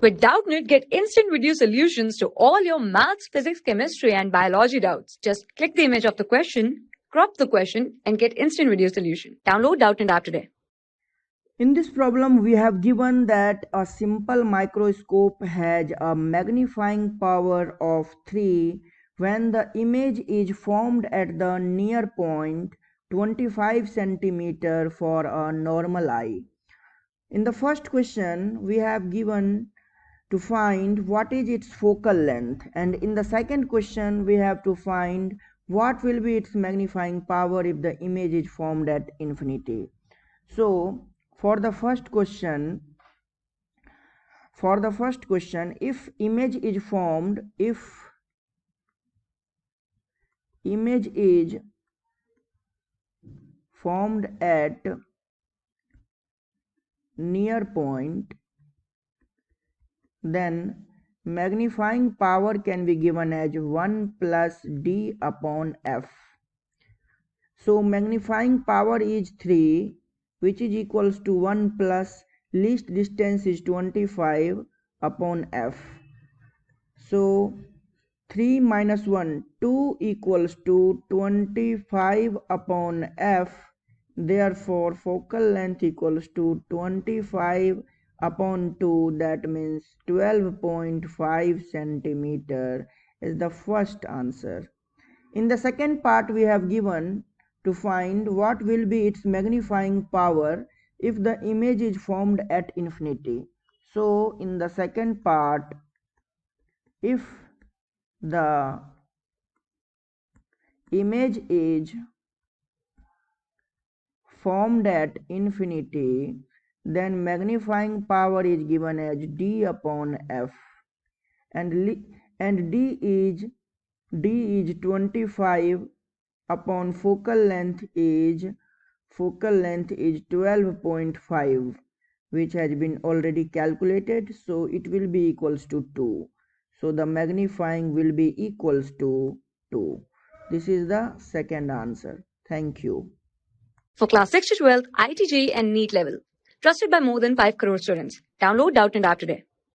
With Doubtnut, get instant video solutions to all your maths, physics, chemistry, and biology doubts. Just click the image of the question, crop the question, and get instant video solution. Download Doubtnut app today. In this problem, we have given that a simple microscope has a magnifying power of 3 when the image is formed at the near point 25 cm for a normal eye. In the first question, we have given to find what is its focal length, and in the second question, we have to find what will be its magnifying power if the image is formed at infinity. So, for the first question, if image is formed at near point, then magnifying power can be given as 1 plus d upon f. So magnifying power is 3, which is equals to 1 plus least distance is 25 upon f. So 3 minus 1, 2 equals to 25 upon f. Therefore focal length equals to 25 upon 2, that means 12.5 centimeter is the first answer. In the second part, we have given to find what will be its magnifying power if the image is formed at infinity. So in the second part, if the image is formed at infinity, then magnifying power is given as d upon f, and d is 25 upon focal length is 12.5, which has been already calculated, so it will be equals to 2. So the magnifying will be equals to 2. This is the second answer. Thank you. For class 6 to 12, IIT JEE and NEET level. Trusted by more than 5 crore students. Download Doubtnut app today.